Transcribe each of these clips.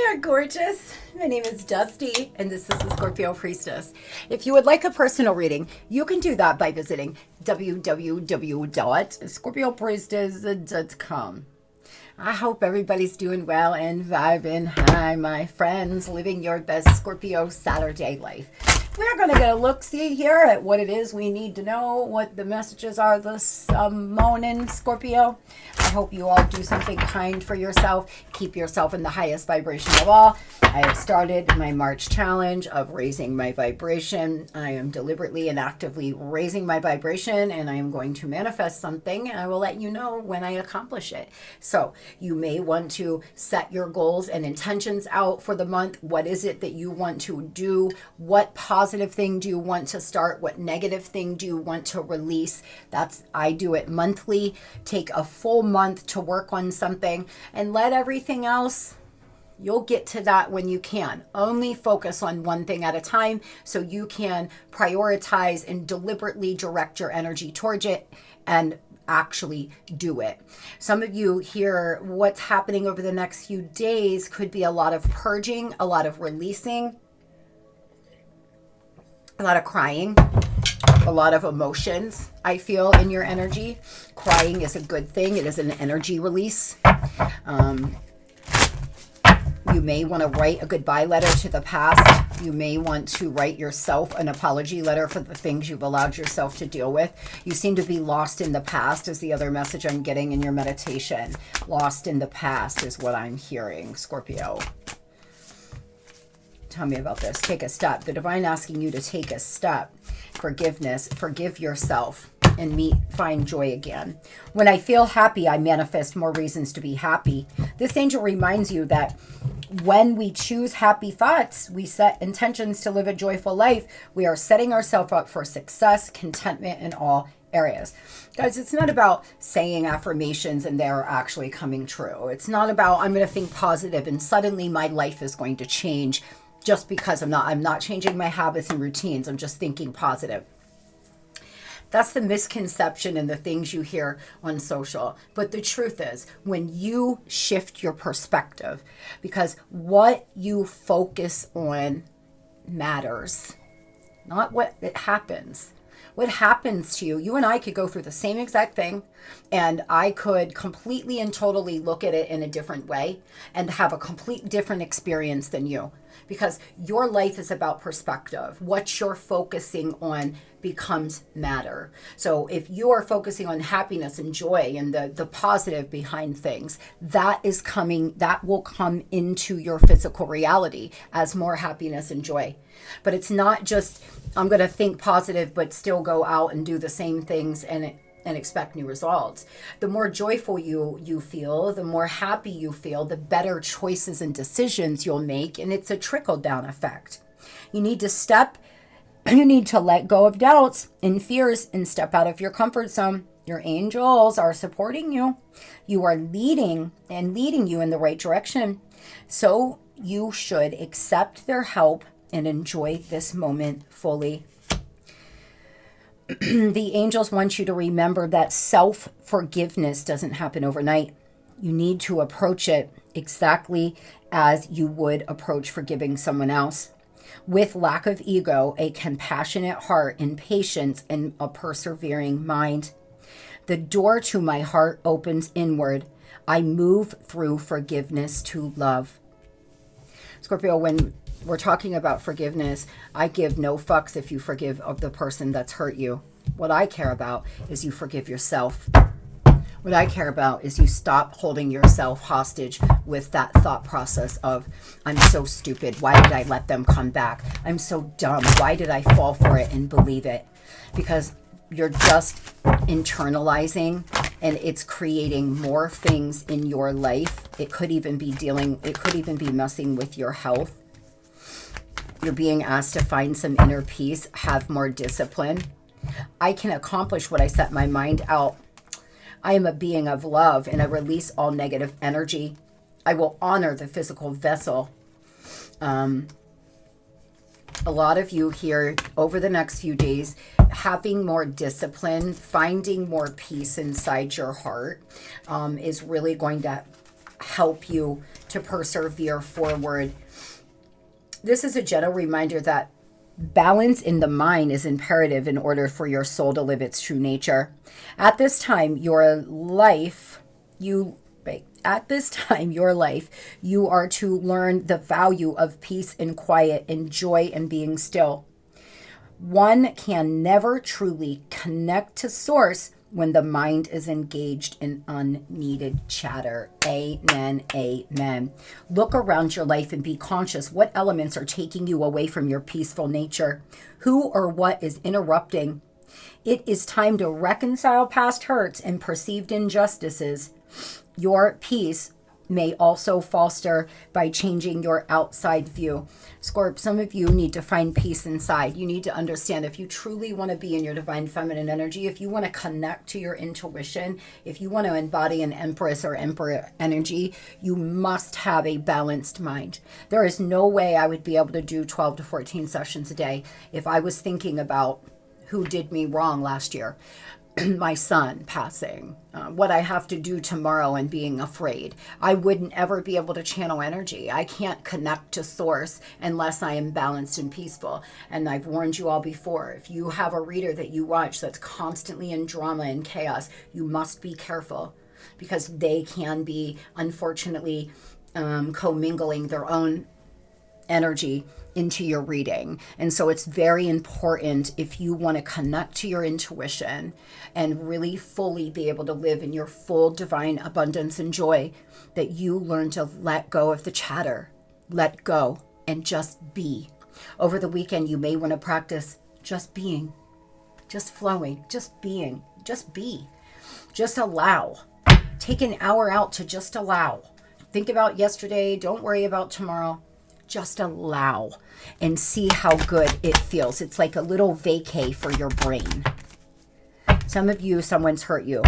there, gorgeous. My name is Dusty, and this is the Scorpio Priestess. If you would like a personal reading, you can do that by visiting www.scorpiopriestess.com. I hope everybody's doing well and vibing. Hi, my friends, living your best Scorpio Saturday life. We're going to get a look-see here at what it is we need to know, what the messages are this morning, Scorpio. I hope you all do something kind for yourself. Keep yourself in the highest vibration of all. I have started my March challenge of raising my vibration. I am deliberately and actively raising my vibration, and I am going to manifest something, and I will let you know when I accomplish it. So you may want to set your goals and intentions out for the month. What is it that you want to do? What positive thing do you want to start? What negative thing do you want to release? I do it monthly. Take a full month to work on something and let everything else, you'll get to that when you can. Only focus on one thing at a time so you can prioritize and deliberately direct your energy towards it and actually do it. Some of you here, what's happening over the next few days could be a lot of purging, a lot of releasing, a lot of crying, a lot of emotions, I feel, in your energy. Crying is a good thing. It is an energy release. You may want to write a goodbye letter to the past. You may want to write yourself an apology letter for the things you've allowed yourself to deal with. You seem to be lost in the past is the other message I'm getting in your meditation. Lost in the past is what I'm hearing, Scorpio. Tell me about this. Take a step. The divine asking you to take a step. Forgiveness. Forgive yourself and find joy again. When I feel happy, I manifest more reasons to be happy. This angel reminds you that when we choose happy thoughts, we set intentions to live a joyful life. We are setting ourselves up for success, contentment in all areas. Guys, it's not about saying affirmations and they're actually coming true. It's not about I'm going to think positive and suddenly my life is going to change just because I'm not changing my habits and routines. I'm just thinking positive. That's the misconception and the things you hear on social. But the truth is, when you shift your perspective, because what you focus on matters, not what it happens. What happens to you, you and I could go through the same exact thing, and I could completely and totally look at it in a different way and have a complete different experience than you. Because your life is about perspective. What you're focusing on becomes matter. So if you are focusing on happiness and joy and the positive behind things, that will come into your physical reality as more happiness and joy. But it's not just, I'm going to think positive, but still go out and do the same things and expect new results. The more joyful you feel, the more happy you feel, the better choices and decisions you'll make. And it's a trickle-down effect. You need to let go of doubts and fears and step out of your comfort zone. Your angels are supporting you. You are leading you in the right direction. So you should accept their help and enjoy this moment fully. The angels want you to remember that self-forgiveness doesn't happen overnight. You need to approach it exactly as you would approach forgiving someone else. With lack of ego, a compassionate heart, and patience, and a persevering mind. The door to my heart opens inward. I move through forgiveness to love. Scorpio, when we're talking about forgiveness, I give no fucks if you forgive of the person that's hurt you. What I care about is you forgive yourself. What I care about is you stop holding yourself hostage with that thought process of, I'm so stupid. Why did I let them come back? I'm so dumb. Why did I fall for it and believe it? Because you're just internalizing, and it's creating more things in your life. It could even be messing with your health. You're being asked to find some inner peace, have more discipline. I can accomplish what I set my mind out. I am a being of love, and I release all negative energy. I will honor the physical vessel. A lot of you here over the next few days, having more discipline, finding more peace inside your heart is really going to help you to persevere forward. This is a gentle reminder that balance in the mind is imperative in order for your soul to live its true nature. At this time, your life, you are to learn the value of peace and quiet and joy and being still. One can never truly connect to source when the mind is engaged in unneeded chatter. Amen, amen. Look around your life and be conscious what elements are taking you away from your peaceful nature. Who or what is interrupting? It is time to reconcile past hurts and perceived injustices. Your peace may also foster by changing your outside view. Scorp, some of you need to find peace inside. You need to understand, if you truly want to be in your divine feminine energy, if you want to connect to your intuition, if you want to embody an empress or emperor energy, you must have a balanced mind. There is no way I would be able to do 12 to 14 sessions a day if I was thinking about who did me wrong last year. My son passing, what I have to do tomorrow and being afraid. I wouldn't ever be able to channel energy. I can't connect to source unless I am balanced and peaceful. And I've warned you all before, if you have a reader that you watch that's constantly in drama and chaos, you must be careful, because they can be, unfortunately, commingling their own energy into your reading. And so it's very important, if you want to connect to your intuition and really fully be able to live in your full divine abundance and joy, that you learn to let go of the chatter, let go, and just be. Over the weekend, you may want to practice just being, just flowing, just being, just be, just allow. Take an hour out to just allow. Think about yesterday. Don't worry about tomorrow. Just allow and see how good it feels. It's like a little vacay for your brain. Some of you, someone's hurt you.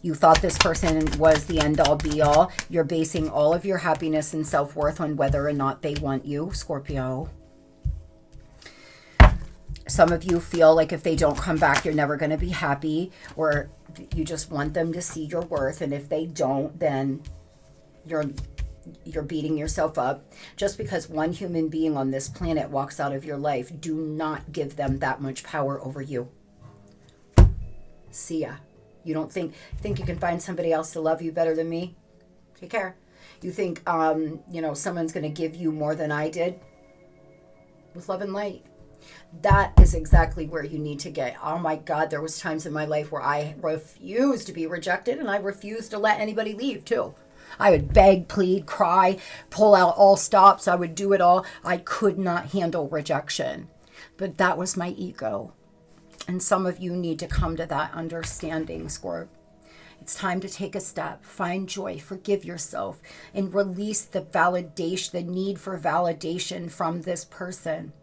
You thought this person was the end all be all. You're basing all of your happiness and self-worth on whether or not they want you, Scorpio. Some of you feel like if they don't come back, you're never going to be happy, or you just want them to see your worth. And if they don't, then you're beating yourself up. Just because one human being on this planet walks out of your life, do not give them that much power over you. See ya. You don't think you can find somebody else to love you better than me? Take care. You think someone's going to give you more than I did? With love and light. That is exactly where you need to get. Oh my God, there was times in my life where I refused to be rejected, and I refused to let anybody leave too. I would beg, plead, cry, pull out all stops. I would do it all. I could not handle rejection. But that was my ego. And some of you need to come to that understanding, Scorp. It's time to take a step, find joy, forgive yourself, and release the validation, the need for validation from this person.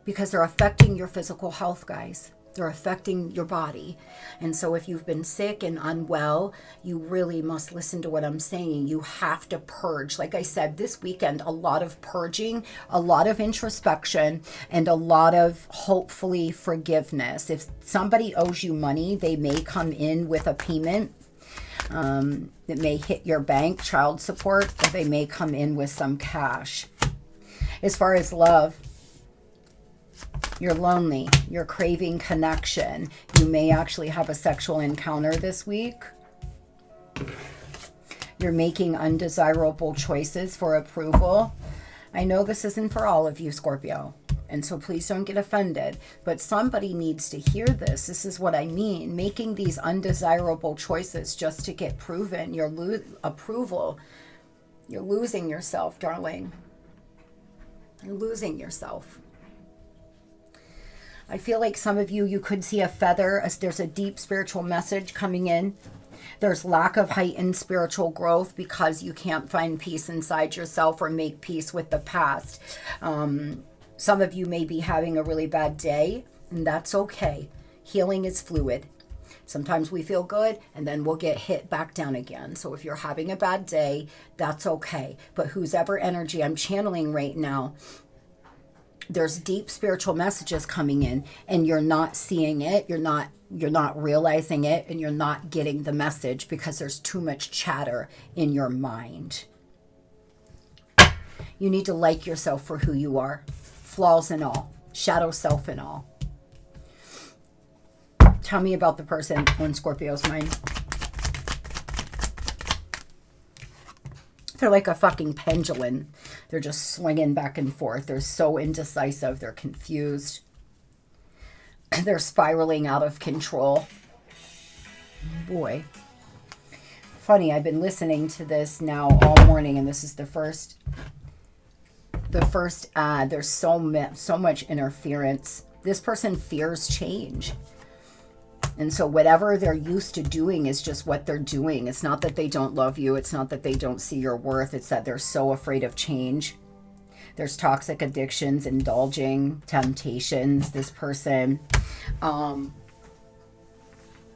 Because they're affecting your physical health, guys. They're affecting your body. And so if you've been sick and unwell, you really must listen to what I'm saying. You have to purge. Like I said, this weekend, a lot of purging, a lot of introspection, and a lot of, hopefully, forgiveness. If somebody owes you money, they may come in with a payment. It may hit your bank, child support, or they may come in with some cash. As far as love, you're lonely, you're craving connection. You may actually have a sexual encounter this week. You're making undesirable choices for approval. I know this isn't for all of you, Scorpio, and so please don't get offended, but somebody needs to hear this. This is what I mean. Making these undesirable choices just to get proven your approval. You're losing yourself, darling. You're losing yourself. I feel like some of you could see a feather as there's a deep spiritual message coming in. There's lack of heightened spiritual growth because you can't find peace inside yourself or make peace with the past. Some of you may be having a really bad day, and that's okay. Healing is fluid. Sometimes we feel good, and then we'll get hit back down again. So if you're having a bad day, that's okay. But whose ever energy I'm channeling right now, there's deep spiritual messages coming in, and you're not seeing it, you're not realizing it, and you're not getting the message because there's too much chatter in your mind. You need to like yourself for who you are. Flaws and all. Shadow self and all. Tell me about the person on Scorpio's mind. They're like a fucking pendulum. They're just swinging back and forth. They're so indecisive. They're confused. They're spiraling out of control. Boy. Funny, I've been listening to this now all morning, and this is the first ad. There's so much interference. This person fears change. And so whatever they're used to doing is just what they're doing. It's not that they don't love you. It's not that they don't see your worth. It's that they're so afraid of change. There's toxic addictions, indulging, temptations. This person.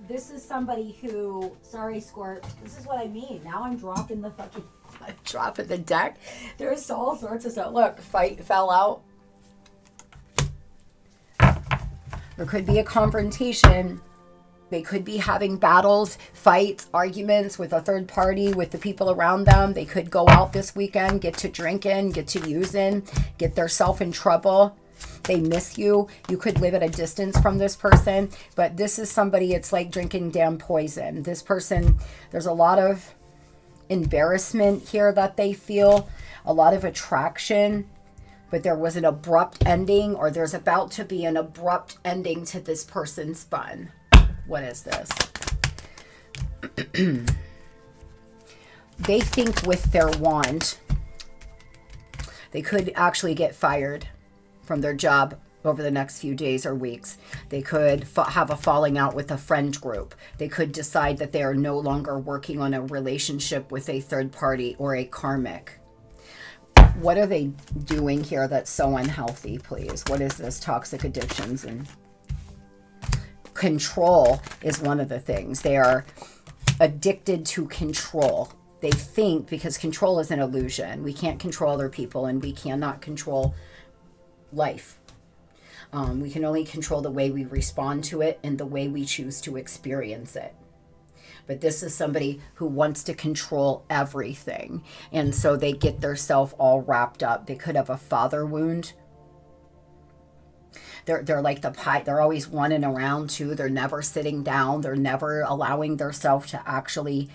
This is somebody who, sorry, Squirt, this is what I mean. Now I'm dropping the fucking, I'm dropping the deck. There's all sorts of stuff. Look, fight fell out. There could be a confrontation. They could be having battles, fights, arguments with a third party, with the people around them. They could go out this weekend, get to drinking, get to using, get themselves in trouble. They miss you. You could live at a distance from this person. But this is somebody, it's like drinking damn poison. This person, there's a lot of embarrassment here that they feel, a lot of attraction. But there was an abrupt ending, or there's about to be an abrupt ending to this person's fun. What is this? They think with their wand, they could actually get fired from their job over the next few days or weeks. They could have a falling out with a friend group. They could decide that they are no longer working on a relationship with a third party or a karmic. What are they doing here that's so unhealthy, please? What is this? Toxic addictions and control is one of the things. They are addicted to control. They think, because control is an illusion. We can't control other people, and we cannot control life. We can only control the way we respond to it and the way we choose to experience it. But this is somebody who wants to control everything. And so they get themselves all wrapped up. They could have a father wound. They're like the pie. They're always running around too. They're never sitting down. They're never allowing themselves to actually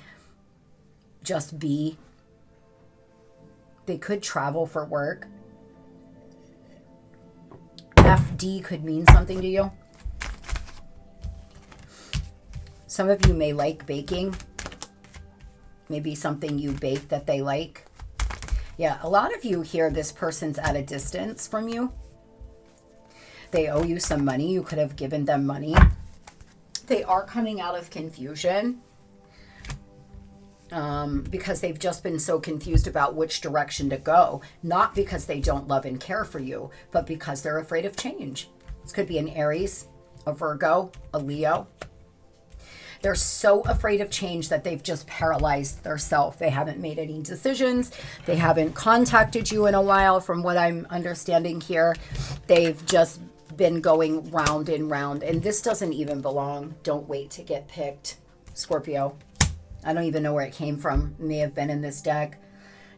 just be. They could travel for work. FD could mean something to you. Some of you may like baking. Maybe something you bake that they like. Yeah, a lot of you here, this person's at a distance from you. They owe you some money. You could have given them money. They are coming out of confusion because they've just been so confused about which direction to go. Not because they don't love and care for you, but because they're afraid of change. This could be an Aries, a Virgo, a Leo. They're so afraid of change that they've just paralyzed themselves. They haven't made any decisions. They haven't contacted you in a while, from what I'm understanding here. They've just been going round and round. And this doesn't even belong. Don't wait to get picked, Scorpio. I don't even know where it came from. It may have been in this deck.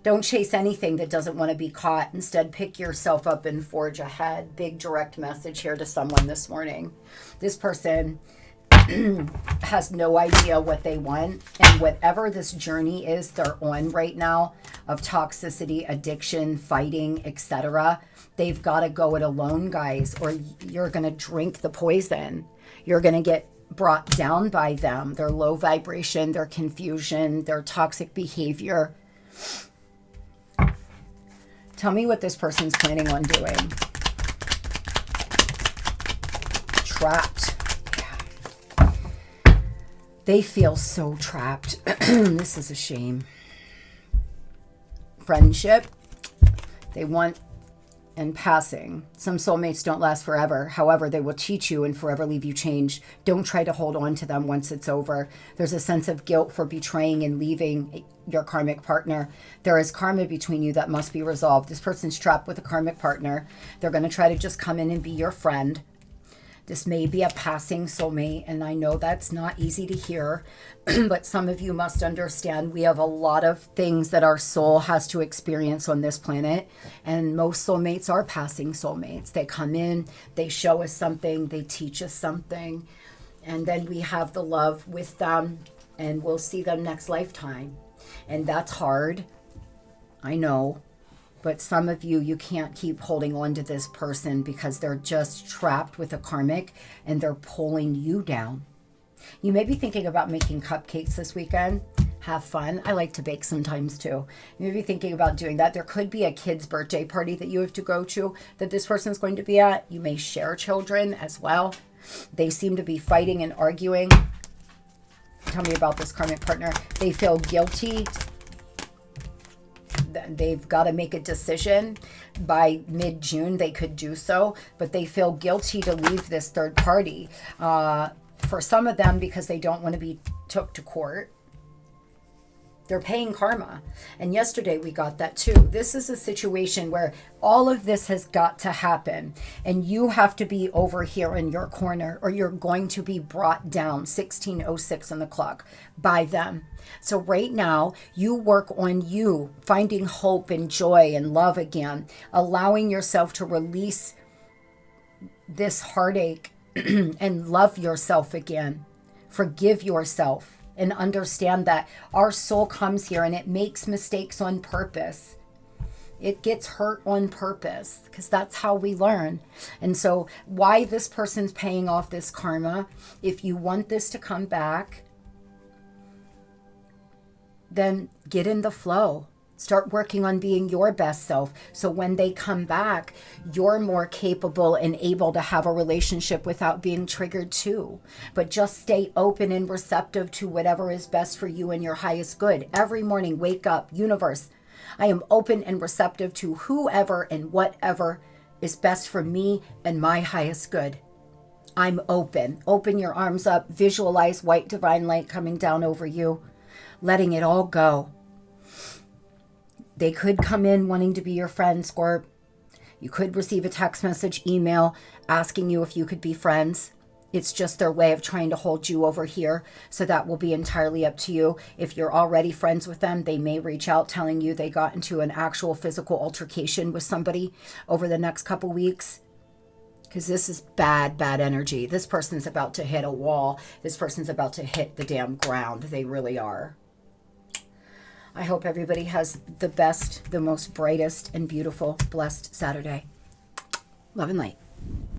Don't chase anything that doesn't want to be caught. Instead, pick yourself up and forge ahead. Big direct message here to someone this morning. This person has no idea what they want, and whatever this journey is they're on right now of toxicity, addiction, fighting, etc., they've got to go it alone, guys, or you're going to drink the poison. You're going to get brought down by them, their low vibration, their confusion, their toxic behavior. Tell me what this person's planning on doing. Trapped. They feel so trapped. This is a shame. Friendship. They want and passing. Some soulmates don't last forever. However, they will teach you and forever leave you changed. Don't try to hold on to them once it's over. There's a sense of guilt for betraying and leaving your karmic partner. There is karma between you that must be resolved. This person's trapped with a karmic partner. They're going to try to just come in and be your friend. This may be a passing soulmate, and I know that's not easy to hear, but some of you must understand we have a lot of things that our soul has to experience on this planet, and most soulmates are passing soulmates. They come in, they show us something, they teach us something, and then we have the love with them, and we'll see them next lifetime. And that's hard, I know. But some of you, you can't keep holding on to this person because they're just trapped with a karmic and they're pulling you down. You may be thinking about making cupcakes this weekend. Have fun. I like to bake sometimes too. You may be thinking about doing that. There could be a kid's birthday party that you have to go to that this person is going to be at. You may share children as well. They seem to be fighting and arguing. Tell me about this karmic partner. They feel guilty. They've got to make a decision by mid-June. They could do so, but they feel guilty to leave this third party. For some of them, because they don't want to be took to court. They're paying karma. And yesterday we got that too. This is a situation where all of this has got to happen. And you have to be over here in your corner or you're going to be brought down 16:06 on the clock by them. So right now you work on you, finding hope and joy and love again, allowing yourself to release this heartache and love yourself again. Forgive yourself. And understand that our soul comes here and it makes mistakes on purpose. It gets hurt on purpose because that's how we learn. And so why this person's paying off this karma, if you want this to come back, then get in the flow. Start working on being your best self. So when they come back, you're more capable and able to have a relationship without being triggered too. But just stay open and receptive to whatever is best for you and your highest good. Every morning, wake up, universe. I am open and receptive to whoever and whatever is best for me and my highest good. I'm open. Open your arms up. Visualize white divine light coming down over you, letting it all go. They could come in wanting to be your friend, Scorp. You could receive a text message, email, asking you if you could be friends. It's just their way of trying to hold you over here. So that will be entirely up to you. If you're already friends with them, they may reach out telling you they got into an actual physical altercation with somebody over the next couple weeks. Because this is bad energy. This person's about to hit a wall. This person's about to hit the damn ground. They really are. I hope everybody has the best, the most brightest and beautiful, blessed Saturday. Love and light.